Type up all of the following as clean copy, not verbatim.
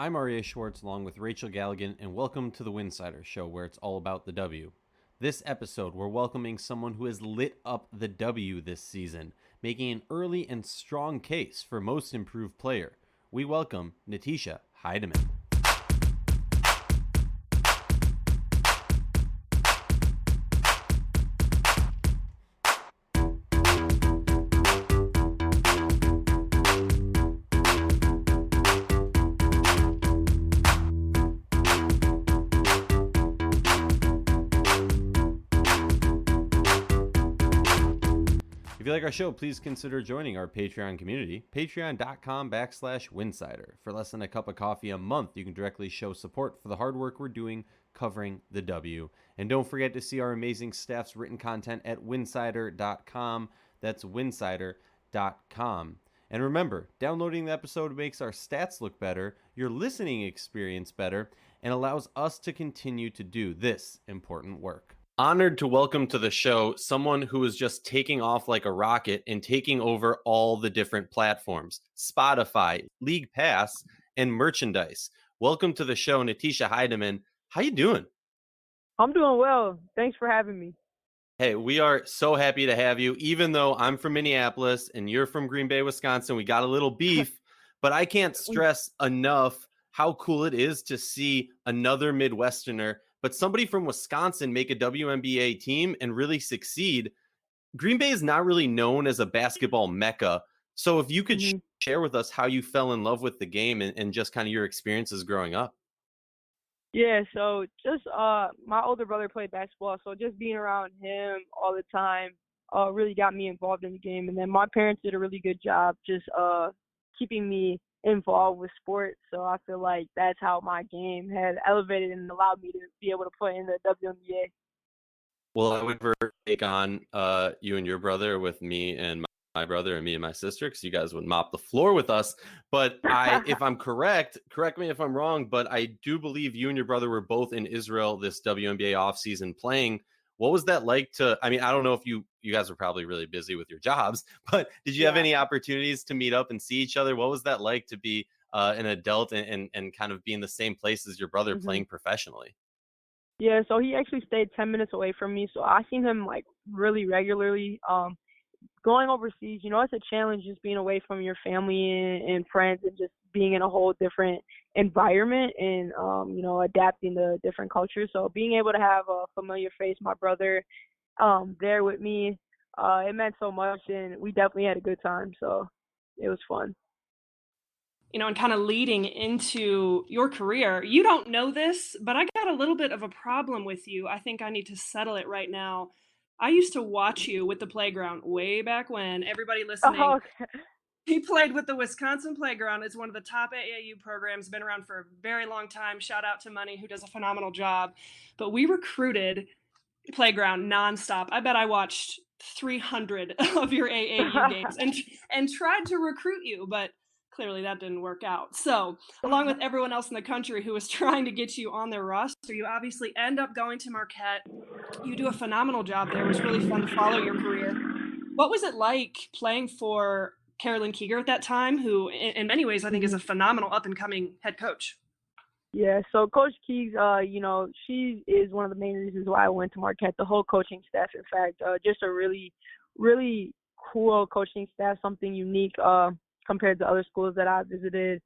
I'm Aryeh Schwartz along with Rachel Galligan, and welcome to the Winsidr show where it's all about the W. This episode, we're welcoming someone who has lit up the W this season, making an early and strong case for most improved player. We welcome Natisha Hiedeman. If you like our show, please consider joining our Patreon community, patreon.com/Winsidr. For less than a cup of coffee a month, you can directly show support for the hard work we're doing covering the W. And don't forget to see our amazing staff's written content at winsidr.com. That's winsidr.com. And remember, downloading the episode makes our stats look better, your listening experience better, and allows us to continue to do this important work. Honored to welcome to the show someone who is just taking off like a rocket and taking over all the different platforms, Spotify, League Pass, and merchandise. Welcome to the show, Natisha Hiedeman. How you doing? I'm doing well. Thanks for having me. Hey, we are so happy to have you. Even though I'm from Minneapolis and you're from Green Bay, Wisconsin, we got a little beef, but I can't stress enough how cool it is to see another Midwesterner, but somebody from Wisconsin make a WNBA team and really succeed. Green Bay is not really known as a basketball mecca. So if you could share with us how you fell in love with the game and just kind of your experiences growing up. Yeah, so just my older brother played basketball, so just being around him all the time really got me involved in the game. And then my parents did a really good job just keeping me involved with sports. So I feel like that's how my game had elevated and allowed me to be able to play in the WNBA. Well, I would never take on you and your brother with me and my brother and me and my sister, because you guys would mop the floor with us. But if I'm correct me if I'm wrong, but I do believe you and your brother were both in Israel this WNBA offseason playing. What was that like I don't know if you guys were probably really busy with your jobs, but did you have any opportunities to meet up and see each other? What was that like to be an adult and kind of be in the same place as your brother playing professionally? Yeah, so he actually stayed 10 minutes away from me, so I seen him like really regularly. Going overseas, it's a challenge just being away from your family and friends and just being in a whole different environment and, adapting to different cultures. So being able to have a familiar face, my brother, there with me, it meant so much, and we definitely had a good time. So it was fun. And kind of leading into your career, you don't know this, but I got a little bit of a problem with you. I think I need to settle it right now. I used to watch you with the playground way back when. Everybody listening, Oh, okay. he played with the Wisconsin Playground. It's one of the top AAU programs, been around for a very long time. Shout out to Money, who does a phenomenal job. But we recruited Playground nonstop. I bet I watched 300 of your AAU games and tried to recruit you, but clearly that didn't work out. So, along with everyone else in the country who was trying to get you on their roster, you obviously end up going to Marquette. You do a phenomenal job there. It was really fun to follow your career. What was it like playing for Carolyn Keeger at that time, who in many ways I think is a phenomenal up-and-coming head coach? Yeah, so Coach Keegs, she is one of the main reasons why I went to Marquette, the whole coaching staff, in fact. Just a really, really cool coaching staff, something unique compared to other schools that I visited.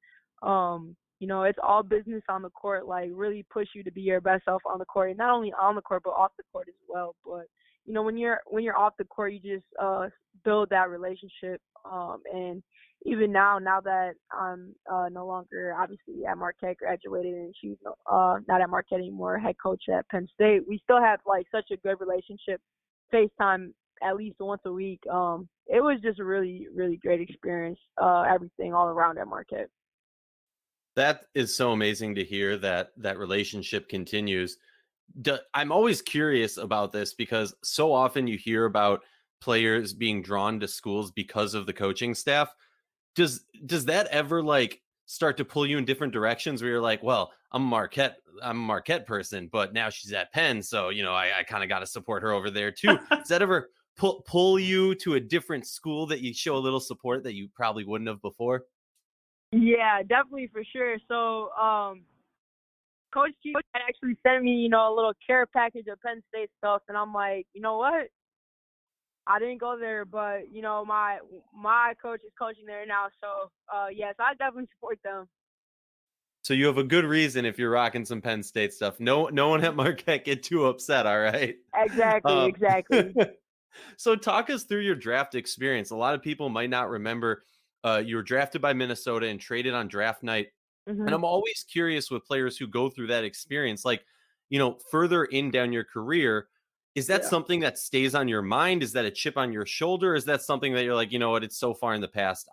It's all business on the court, like really push you to be your best self on the court, and not only on the court, but off the court as well. But, when you're off the court, you just build that relationship. And even now that I'm no longer obviously at Marquette, graduated, and she's not at Marquette anymore, head coach at Penn State, we still have like such a good relationship, FaceTime at least once a week. It was just a really, really great experience, everything all around at Marquette. That is so amazing to hear that relationship continues. I'm always curious about this because so often you hear about players being drawn to schools because of the coaching staff. Does that ever like start to pull you in different directions where you're like, well, I'm a Marquette person, but now she's at Penn, so I kind of got to support her over there too. Does that ever pull you to a different school that you show a little support that you probably wouldn't have before? Yeah, definitely for sure. So, Coach Q actually sent me, a little care package of Penn State stuff, and I'm like, you know what? I didn't go there, but my coach is coaching there now, so yes, I definitely support them. So you have a good reason if you're rocking some Penn State stuff. No one at Marquette get too upset, all right? Exactly, Um, exactly. so talk us through your draft experience. A lot of people might not remember you were drafted by Minnesota and traded on draft night. And Mhm. I'm always curious with players who go through that experience, like, further in down your career, is that Yeah. something that stays on your mind? Is that a chip on your shoulder? Is that something that you're like, you know what, it's so far in the past.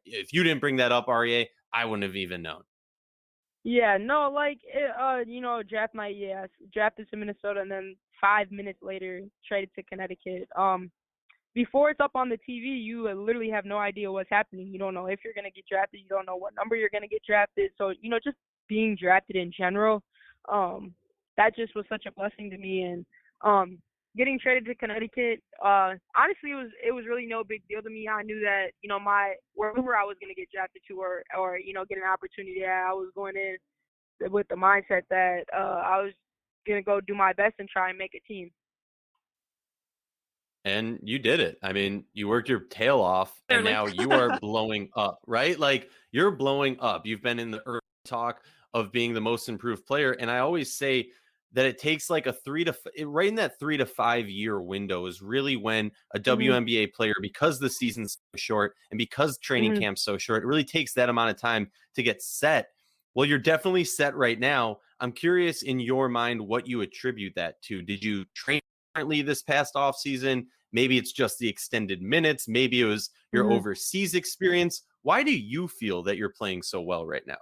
If you didn't bring that up, Aryeh, I wouldn't have even known. Yeah, no, like draft night, yeah, drafted to Minnesota, and then 5 minutes later traded to Connecticut. Before it's up on the TV, you literally have no idea what's happening. You don't know if you're gonna get drafted. You don't know what number you're gonna get drafted. So just being drafted in general, that just was such a blessing to me. And getting traded to Connecticut, honestly, it was really no big deal to me. I knew that my wherever I was gonna get drafted to, or get an opportunity, I was going in with the mindset that I was gonna go do my best and try and make a team. And you did it. I mean, you worked your tail off and Clearly. now you are blowing up, right? Like you're blowing up. You've been in the early talk of being the most improved player. And I always say that it takes like right in that 3 to 5 year window is really when a Mhm. WNBA player, because the season's so short and because training Mhm. camp's so short, it really takes that amount of time to get set. Well, you're definitely set right now. I'm curious in your mind what you attribute that to. Did you train differently this past off season? Maybe it's just the extended minutes. Maybe it was your Mhm. overseas experience. Why do you feel that you're playing so well right now?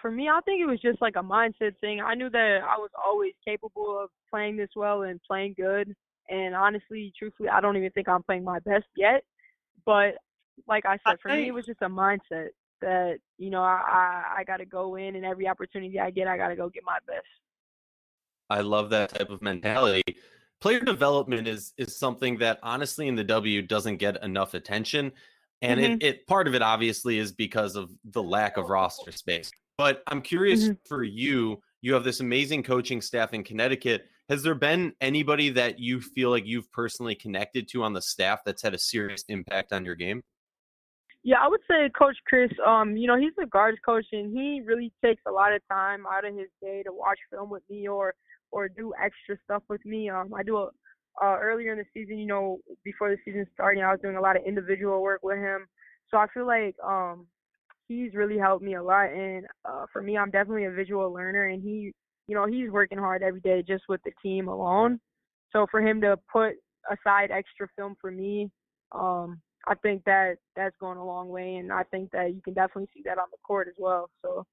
For me, I think it was just like a mindset thing. I knew that I was always capable of playing this well and playing good. And honestly, truthfully, I don't even think I'm playing my best yet. But like I said, for me, it I, was just a mindset that I got to go in, and every opportunity I get, I got to go get my best. I love that type of mentality. Player development is something that honestly in the W doesn't get enough attention. And it, Mhm. it part of it obviously is because of the lack of roster space. But I'm curious Mhm. for you, you have this amazing coaching staff in Connecticut. Has there been anybody that you feel like you've personally connected to on the staff that's had a serious impact on your game? Yeah, I would say Coach Chris. He's the guards coach, and he really takes a lot of time out of his day to watch film with me or do extra stuff with me. I do earlier in the season, before the season started, I was doing a lot of individual work with him. So I feel like he's really helped me a lot. And for me, I'm definitely a visual learner, and he's working hard every day just with the team alone. So for him to put aside extra film for me, I think that that's going a long way, and I think that you can definitely see that on the court as well. So.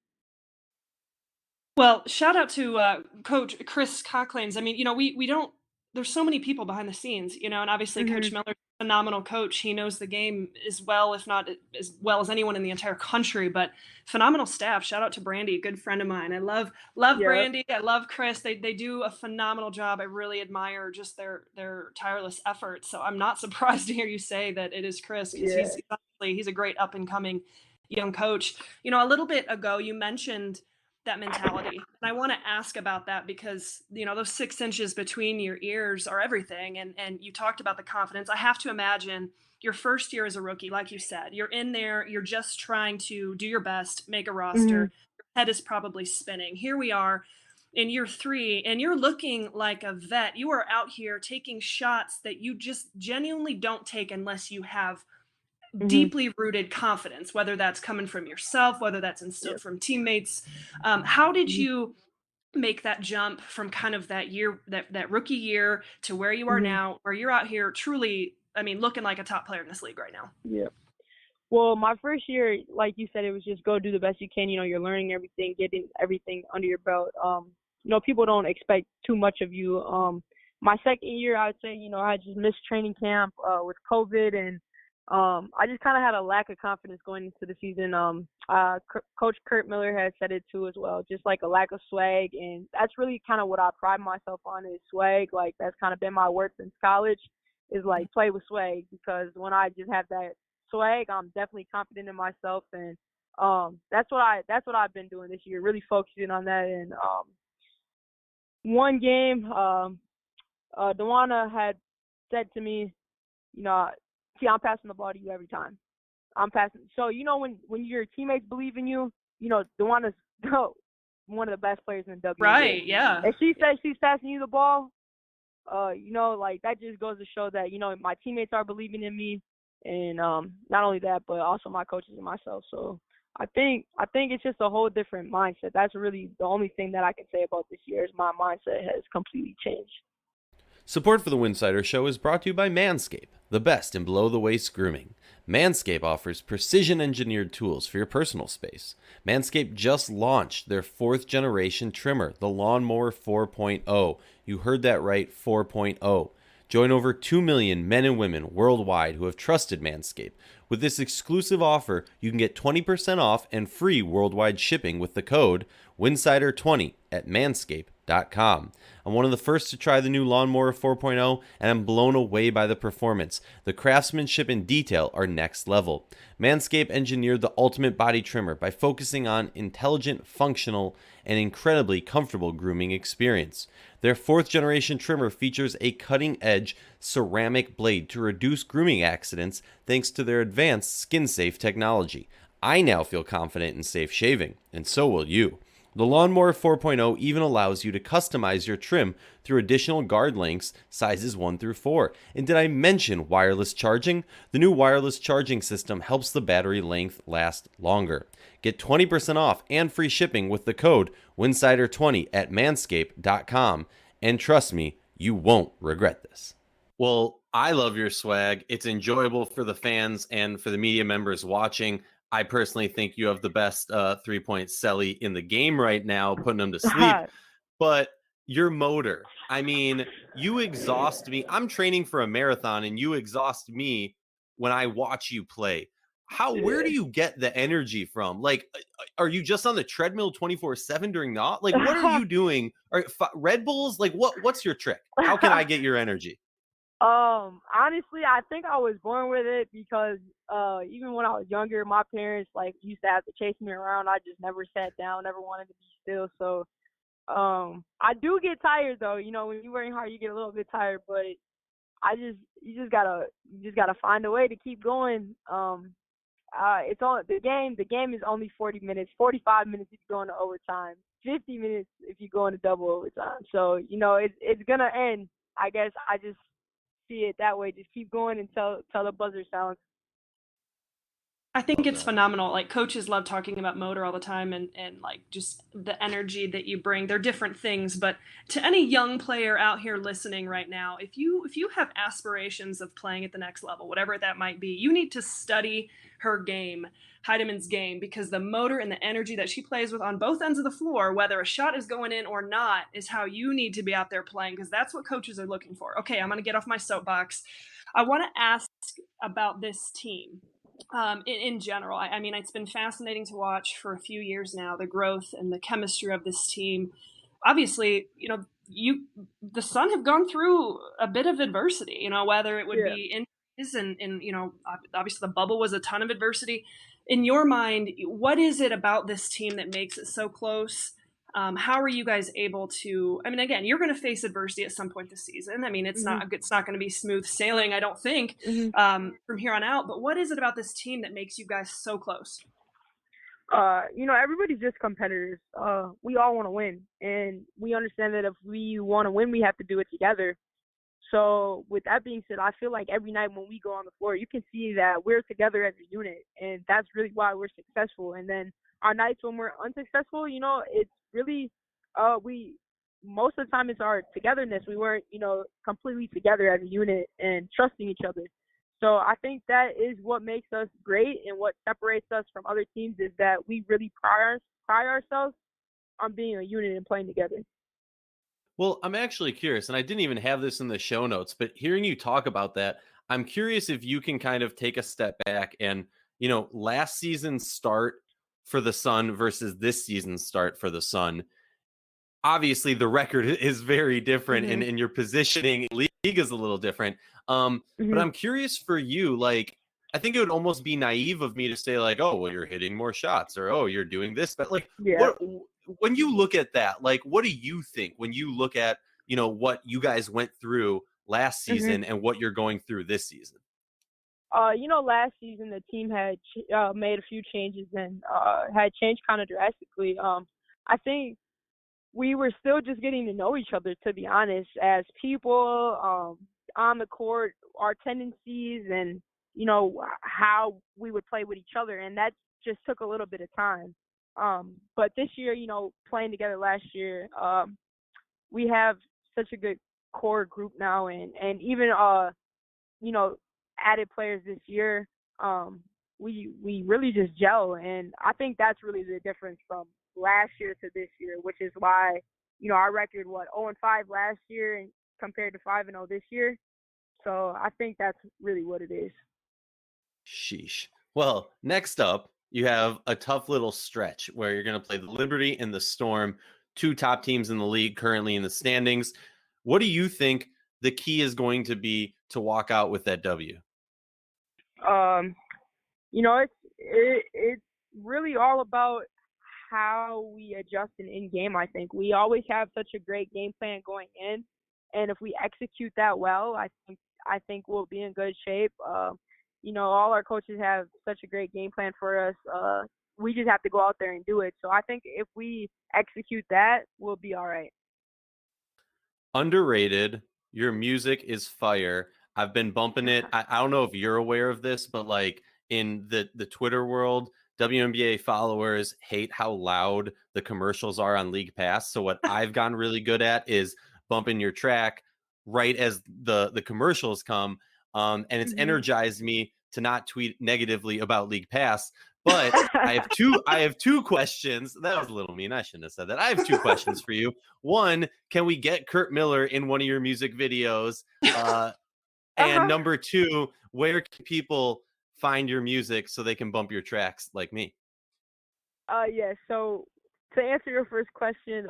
Well, shout out to Coach Chris Cocklanes. I mean, we don't. There's so many people behind the scenes, and obviously Coach Mhm. Miller's a phenomenal coach. He knows the game as well, if not as well as anyone in the entire country. But phenomenal staff. Shout out to Brandy, a good friend of mine. I love Yeah. Brandy. I love Chris. They do a phenomenal job. I really admire just their tireless efforts. So I'm not surprised to hear you say that it is Chris because Yeah. he's a great up and coming young coach. A little bit ago you mentioned that mentality. And I want to ask about that because, those 6 inches between your ears are everything. And you talked about the confidence. I have to imagine your first year as a rookie, like you said, you're in there, you're just trying to do your best, make a Mhm. roster. Your head is probably spinning. Here we are in year 3, and you're looking like a vet. You are out here taking shots that you just genuinely don't take unless you have Mhm. deeply rooted confidence, whether that's coming from yourself, whether that's Yeah. instilled from teammates. How did Mhm. you make that jump from kind of that year, that rookie year, to where you are Mhm. now, where you're out here truly, I mean, looking like a top player in this league right now? Yeah. Well, my first year, like you said, it was just go do the best you can. You're learning everything, getting everything under your belt. People don't expect too much of you. My second year, I would say, I just missed training camp with COVID, and I just kind of had a lack of confidence going into the season. Coach Kurt Miller has said it too as well, just like a lack of swag, and that's really kind of what I pride myself on is swag. Like that's kind of been my word since college, is like play with swag because when I just have that swag, I'm definitely confident in myself, and That's what I've been doing this year, really focusing on that. And one game, Dewana had said to me, see, I'm passing the ball to you every time. I'm passing. So when your teammates believe in you, Dewana's one of the best players in the WNBA. Right, yeah. And she says she's passing you the ball, like that just goes to show that, my teammates are believing in me, and not only that, but also my coaches and myself. So I think it's just a whole different mindset. That's really the only thing that I can say about this year is my mindset has completely changed. Support for the Winsidr Show is brought to you by Manscaped, the best in below-the-waist grooming. Manscaped offers precision-engineered tools for your personal space. Manscaped just launched their 4th-generation trimmer, the Lawnmower 4.0. You heard that right, 4.0. Join over 2 million men and women worldwide who have trusted Manscaped. With this exclusive offer, you can get 20% off and free worldwide shipping with the code WINSIDR20 at manscaped.com. I'm one of the first to try the new Lawnmower 4.0, and I'm blown away by the performance. The craftsmanship and detail are next level. Manscaped engineered the ultimate body trimmer by focusing on intelligent, functional, and incredibly comfortable grooming experience. Their 4th-generation trimmer features a cutting-edge ceramic blade to reduce grooming accidents thanks to their advanced skin-safe technology. I now feel confident in safe shaving, and so will you. The Lawnmower 4.0 even allows you to customize your trim through additional guard lengths, sizes 1 through 4. And did I mention wireless charging? The new wireless charging system helps the battery length last longer. Get 20% off and free shipping with the code WINSIDR20 at manscaped.com. And trust me, you won't regret this. Well, I love your swag. It's enjoyable for the fans and for the media members watching. I personally think you have the best 3-point celly in the game right now, putting them to sleep. But your motor, I mean, you exhaust me. I'm training for a marathon, and you exhaust me when I watch you play. Where do you get the energy from? Like, are you just on the treadmill 24/7 during the like? What are you doing? Red Bulls? Like, what's your trick? How can I get your energy? Honestly, I think I was born with it because even when I was younger, my parents used to have to chase me around. I just never sat down, never wanted to be still. So I do get tired though. When you're working hard, you get a little bit tired, but you just gotta find a way to keep going. It's all the game. The game is only 40 minutes, 45 minutes if you go into overtime, 50 minutes if you go into double overtime. So it's gonna end. I guess I just see it that way. Just keep going until the buzzer sounds. I think it's phenomenal. Like, coaches love talking about motor all the time and like just the energy that you bring. They're different things, but to any young player out here listening right now, if you have aspirations of playing at the next level, whatever that might be, you need to study her game, Hiedeman's game, because the motor and the energy that she plays with on both ends of the floor, whether a shot is going in or not, is how you need to be out there playing, because that's what coaches are looking for. Okay, I'm going to get off my soapbox. I want to ask about this team. In general, I mean, it's been fascinating to watch for a few years now, the growth and the chemistry of this team. Obviously, the Sun have gone through a bit of adversity, whether it would be injuries and obviously the bubble was a ton of adversity. In your mind, what is it about this team that makes it so close? How are you guys able to? I mean, again, you're going to face adversity at some point this season. I mean, it's not going to be smooth sailing, I don't think, from here on out. But what is it about this team that makes you guys so close? Everybody's just competitors. We all want to win, and we understand that if we want to win, we have to do it together. So with that being said, I feel like every night when we go on the floor, you can see that we're together as a unit, and that's really why we're successful. And then our nights when we're unsuccessful, it's really we most of the time it's our togetherness. We weren't, completely together as a unit and trusting each other. So I think that is what makes us great, and what separates us from other teams is that we really pride ourselves on being a unit and playing together. Well, I'm actually curious, and I didn't even have this in the show notes, but hearing you talk about that, I'm curious if you can kind of take a step back and, last season's start for the Sun versus this season's start for the Sun. Obviously, the record is very different, and your positioning in the league is a little different. But I'm curious for you, like, I think it would almost be naive of me to say like, oh, well, you're hitting more shots, or oh, you're doing this. But like, Yeah. what when you look at that, like, what do you think when you look at what you guys went through last Mhm. season and what you're going through this season? Last season the team had made a few changes and had changed kind of drastically. I think we were still just getting to know each other, to be honest, as people on the court, our tendencies, and how we would play with each other, and that just took a little bit of time. But this year, playing together last year, we have such a good core group now, and even you know, added players this year. We really just gel, and I think that's really the difference from last year to this year, which is why our record 0-5 last year and compared to 5-0 this year. So I think that's really what it is. Sheesh. Well, next up, you have a tough little stretch where you're going to play the Liberty and the Storm, two top teams in the league currently in the standings. What do you think the key is going to be to walk out with that W? Um, it's really all about how we adjust in game. I think we always have such a great game plan going in, and if we execute that well, I think we'll be in good shape. All our coaches have such a great game plan for us. We just have to go out there and do it. So I think if we execute that, we'll be all right. Underrated. Your music is fire. I've been bumping it. I don't know if you're aware of this, but like in the Twitter world, WNBA followers hate how loud the commercials are on League Pass. So what I've gotten really good at is bumping your track right as the commercials come. And it's Mhm. energized me to not tweet negatively about League Pass. But I have two questions. That was a little mean. I shouldn't have said that. I have two questions for you. One, can we get Kurt Miller in one of your music videos? And Uh-huh. number two, where can people find your music so they can bump your tracks like me? Yeah. So to answer your first question,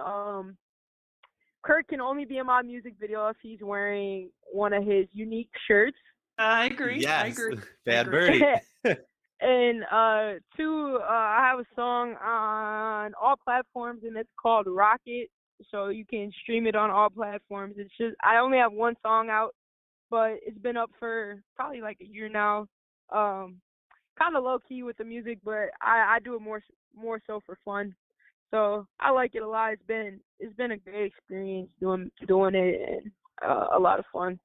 Kurt can only be in my music video if he's wearing one of his unique shirts. I agree. I Yes, agree. I Bad agree. Birdie. And two, I have a song on all platforms, and it's called Rocket. So you can stream it on all platforms. It's just I only have one song out, but it's been up for probably like a year now. Um, Kind of low key with the music, but I do it more so for fun. So I like it a lot. It's been a great experience doing it, and a lot of fun.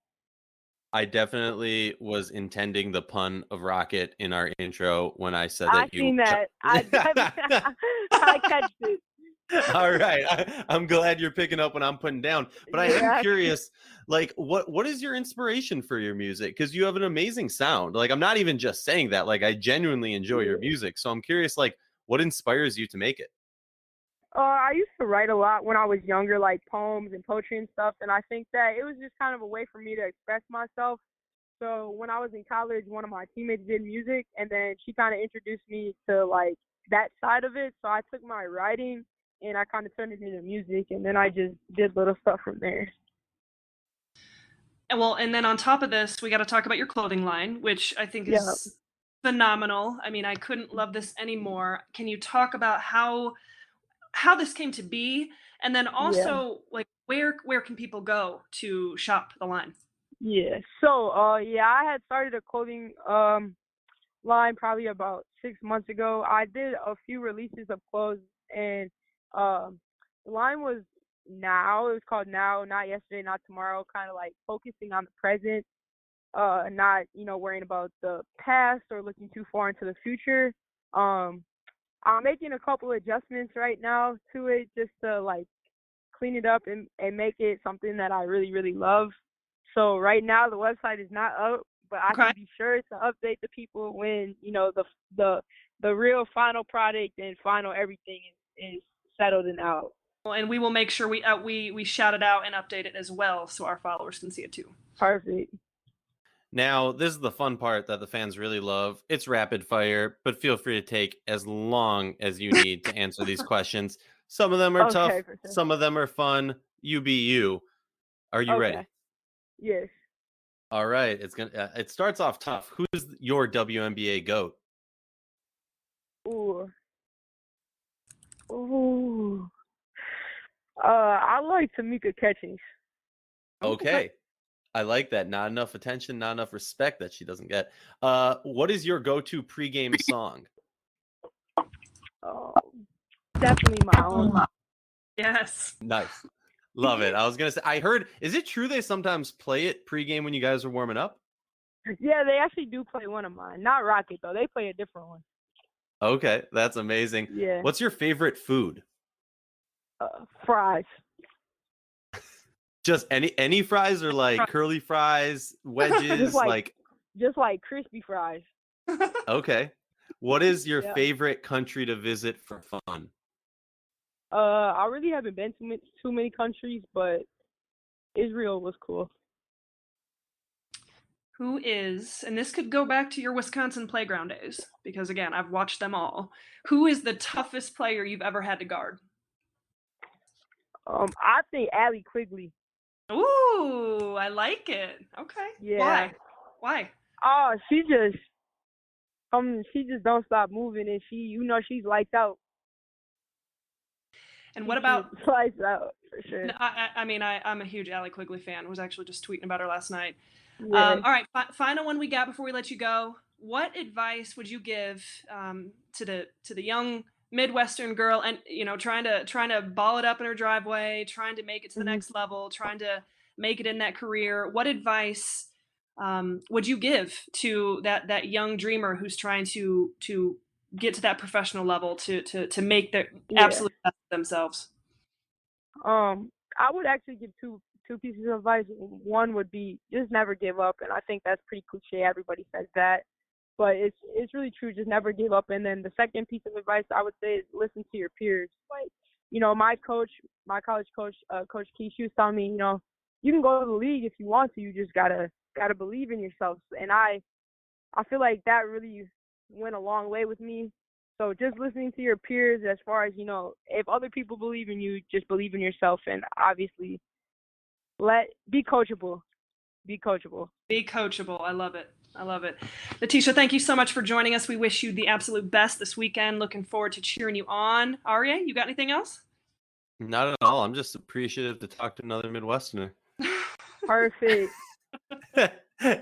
I definitely was intending the pun of rocket in our intro when I said I that you. seen that. I catched it. All right. I'm glad you're picking up what I'm putting down. But I am Yeah. curious, like, what is your inspiration for your music? Because you have an amazing sound. Like, I'm not even just saying that. Like, I genuinely enjoy your Yeah. music. So I'm curious, like, what inspires you to make it? I used to write a lot when I was younger, like poems and poetry and stuff, and I think that it was just kind of a way for me to express myself. So when I was in college, one of my teammates did music, and then she kind of introduced me to like that side of it. So I took my writing and I kind of turned it into music, and then I just did little stuff from there. And well, and then on top of this, we got to talk about your clothing line, which I think Yeah. is phenomenal. I mean, I couldn't love this anymore. Can you talk about how this came to be, and then Yeah. also like where can people go to shop the line? Yeah. So, yeah, I had started a clothing line probably about 6 months ago. I did a few releases of clothes, and the line was now. It was called Now, not yesterday, not tomorrow. Kind of like focusing on the present, not worrying about the past or looking too far into the future. Um, I'm making a couple adjustments right now to it just to like clean it up and make it something that I really, really love. So right now the website is not up, but I Okay. can be sure to update the people when, the the real final product and final everything is settled and out. Well, and we will make sure we shout it out and update it as well so our followers can see it too. Perfect. Now, this is the fun part that the fans really love. It's rapid fire, but feel free to take as long as you need to answer these questions. Some of them are Okay, tough, for sure. some of them are fun. You be you. Are you ready? Okay. Yes. All right, it starts off tough. Who's your WNBA GOAT? Ooh. Ooh. I like Tamika Catchings. Okay. I like that. Not enough attention, not enough respect that she doesn't get. What is your go-to pregame song? Oh, definitely my own. Yes. Nice. Love it. I was gonna say, I heard, is it true they sometimes play it pregame when you guys are warming up? Yeah, they actually do play one of mine. Not Rocket though. They play a different one. Okay, that's amazing. Yeah. What's your favorite food? Fries. Just any fries, or like curly fries, wedges, Just like crispy fries. okay. What is your Yeah. favorite country to visit for fun? I really haven't been to too many countries, but Israel was cool. Who is, and this could go back to your Wisconsin playground days, because again, I've watched them all. Who is the toughest player you've ever had to guard? I think Allie Quigley. Ooh, I like it. Okay. Yeah. Why? Oh, she just don't stop moving, and she's lights out. And what about lights out for sure? I'm a huge Allie Quigley fan. I was actually just tweeting about her last night. Yeah. All right, final one we got before we let you go. What advice would you give to the young Midwestern girl, and trying to ball it up in her driveway, trying to make it to the next level, trying to make it in that career? What advice would you give to that young dreamer who's trying to get to that professional level, to make their absolute best of themselves? I would actually give two pieces of advice. One would be just never give up, and I think that's pretty cliche. Everybody says that, but it's really true. Just never give up. And then the second piece of advice I would say is listen to your peers. Like, my college coach, Coach Key, she was telling me, you can go to the league if you want to. You just gotta believe in yourself. And I feel like that really went a long way with me. So just listening to your peers, as far as, if other people believe in you, just believe in yourself, and obviously be coachable. Be coachable. Be coachable. I love it. Natisha, thank you so much for joining us. We wish you the absolute best this weekend. Looking forward to cheering you on. Aryeh, you got anything else? Not at all. I'm just appreciative to talk to another Midwesterner. Perfect.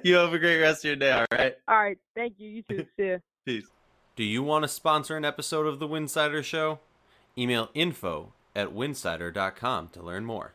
You have a great rest of your day, all right? All right. Thank you. You too. See ya. Peace. Do you want to sponsor an episode of The Winsidr Show? Email info@winsidr.com to learn more.